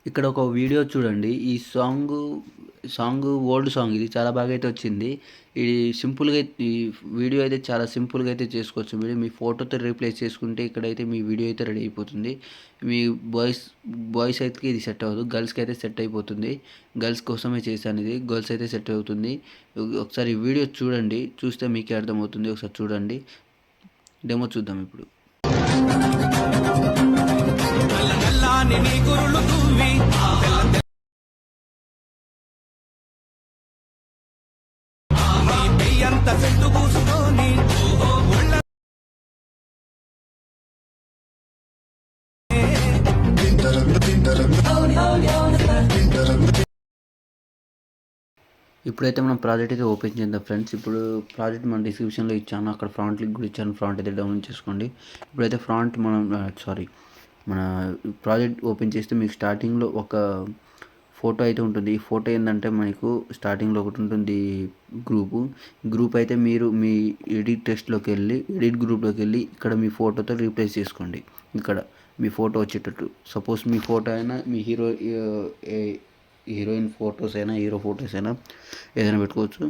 ఇక్కడ ఒక వీడియో చూడండి. ఈ సాంగు ఓల్డ్ సాంగ్ ఇది. చాలా బాగా అయితే వచ్చింది. ఇది సింపుల్‌గా ఈ వీడియో అయితే చాలా సింపుల్‌గా అయితే చేసుకోవచ్చు. మీరు మీ ఫోటోతో రీప్లేస్ చేసుకుంటే ఇక్కడైతే మీ వీడియో అయితే రెడీ అయిపోతుంది. మీ బాయ్స్ అయితే ఇది సెట్ అవ్వదు. గర్ల్స్‌కి అయితే సెట్ అయిపోతుంది. గర్ల్స్ కోసమే చేశాను ఇది. గర్ల్స్ అయితే సెట్ అవుతుంది. ఒకసారి ఈ వీడియో చూడండి. చూస్తే మీకే అర్థమవుతుంది. ఒకసారి చూడండి. డెమో చూద్దాం ఇప్పుడు. ఇప్పుడైతే మనం ప్రాజెక్ట్ అయితే ఓపెన్ చేద్దాం ఫ్రెండ్స్. ఇప్పుడు ప్రాజెక్ట్ మన డిస్క్రిప్షన్లో ఇచ్చాను. అక్కడ ఫ్రాంట్ లింక్ కూడా ఇచ్చాను. ఫ్రాంట్ అయితే డౌన్లోడ్ చేసుకోండి. ఇప్పుడైతే ఫ్రాంట్ మన ప్రాజెక్ట్ ఓపెన్ చేస్తే మీకు స్టార్టింగ్లో ఒక ఫోటో అయితే ఉంటుంది. ఈ ఫోటో ఏంటంటే మనకు స్టార్టింగ్లో ఒకటి ఉంటుంది గ్రూప్ అయితే మీరు మీ ఎడిట్ గ్రూప్లోకి వెళ్ళి ఇక్కడ మీ ఫోటోతో రీప్లేస్ చేసుకోండి. ఇక్కడ మీ ఫోటో వచ్చేటట్టు సపోజ్ మీ ఫోటో అయినా మీ హీరోయిన్ ఫొటోస్ అయినా హీరో ఫొటోస్ అయినా ఏదైనా పెట్టుకోవచ్చు.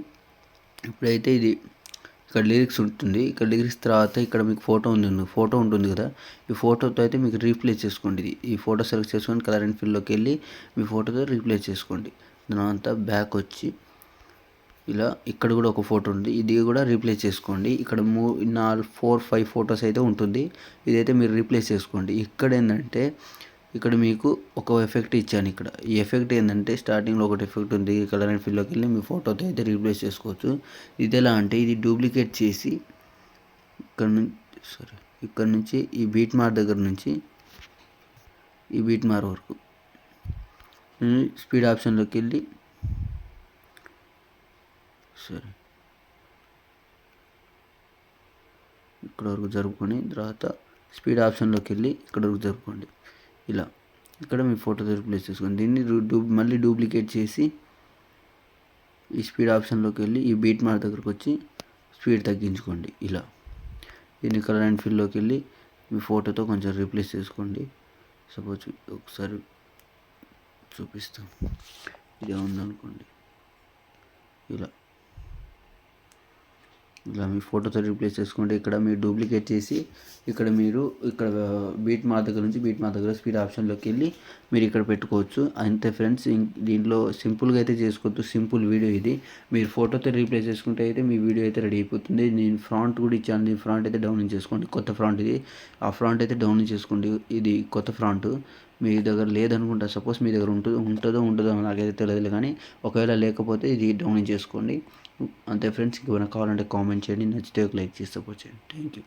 ఇప్పుడైతే ఇది ఇక్కడ లిరిక్స్ ఉంటుంది. ఇక్కడ లిరిక్స్ తర్వాత ఇక్కడ మీకు ఫోటో ఉంటుంది కదా, ఈ ఫోటోతో అయితే మీకు రీప్లేస్ చేసుకోండి. ఈ ఫోటో సెలెక్ట్ చేసుకొని కలర్ అండ్ ఫిల్లోకి వెళ్ళి మీ ఫోటోతో రీప్లేస్ చేసుకోండి. దాని అంతా బ్యాక్ వచ్చి ఇలా ఇక్కడ కూడా ఒక ఫోటో ఉంది. ఇది కూడా రీప్లేస్ చేసుకోండి. ఇక్కడ 4-5 ఫొటోస్ అయితే ఉంటుంది. ఇదైతే మీరు రీప్లేస్ చేసుకోండి. ఇక్కడ ఏంటంటే ఇక్కడ మీకు ఒక ఎఫెక్ట్ ఇచ్చాను. ఇక్కడ ఈ ఎఫెక్ట్ ఏంటంటే స్టార్టింగ్లో ఒకటి ఎఫెక్ట్ ఉంది. కలర్ అండ్ ఫిల్లోకి వెళ్ళి మీ ఫోటోతో అయితే రీప్లేస్ చేసుకోవచ్చు. ఇది ఎలా అంటే ఇది డూప్లికేట్ చేసి ఇక్కడ నుంచి ఈ బీట్ మార్ దగ్గర నుంచి ఈ బీట్ మార్ వరకు స్పీడ్ ఆప్షన్లోకి వెళ్ళి ఇక్కడ వరకు జరుపుకొని తర్వాత స్పీడ్ ఆప్షన్లోకి వెళ్ళి ఇక్కడ వరకు జరుపుకోండి. ఇలా ఇక్కడ మీ ఫోటో రీప్లేస్ చేసుకోండి. దీన్ని మళ్ళీ డూప్లికేట్ చేసి ఈ స్పీడ్ ఆప్షన్లోకి వెళ్ళి ఈ బీట్ మార్ దగ్గరకు వచ్చి స్పీడ్ తగ్గించుకోండి. ఇలా దీన్ని కలర్ అండ్ ఫిల్లోకి వెళ్ళి మీ ఫోటోతో కొంచెం రీప్లేస్ చేసుకోండి. సపోజ్ ఒకసారి చూపిస్తాం. ఇదే ఉందనుకోండి. ఇలా మీ ఫోటోతో రీప్లేస్ చేసుకోండి. ఇక్కడ మీరు డూప్లికేట్ చేసి ఇక్కడ బీట్ మార్ దగ్గర స్పీడ్ ఆప్షన్లోకి వెళ్ళి మీరు ఇక్కడ పెట్టుకోవచ్చు. అంతే ఫ్రెండ్స్. దీంట్లో సింపుల్గా అయితే చేసుకోవచ్చు. సింపుల్ వీడియో ఇది. మీరు ఫోటోతో రీప్లేస్ చేసుకుంటే అయితే మీ వీడియో అయితే రెడీ అయిపోతుంది. నేను ఫ్రాంట్ కూడా ఇచ్చాను. దీని ఫ్రాంట్ అయితే డౌన్లోడ్ చేసుకోండి. కొత్త ఫ్రాంట్ ఇది. ఆ ఫ్రాంట్ అయితే డౌన్లోడ్ చేసుకోండి. ఇది కొత్త ఫ్రాంట్ మీ దగ్గర లేదనుకుంటా. సపోజ్ మీ దగ్గర ఉంటుందో నాకైతే తెలియదు, కానీ ఒకవేళ లేకపోతే ఇది డౌన్లోడ్ చేసుకోండి. అంతే ఫ్రెండ్స్. ఇంకేమైనా కావాలంటే కామెంట్ చేయండి. నచ్చితే ఒక లైక్ చేసి సపోర్ట్ చేయండి. Thank you.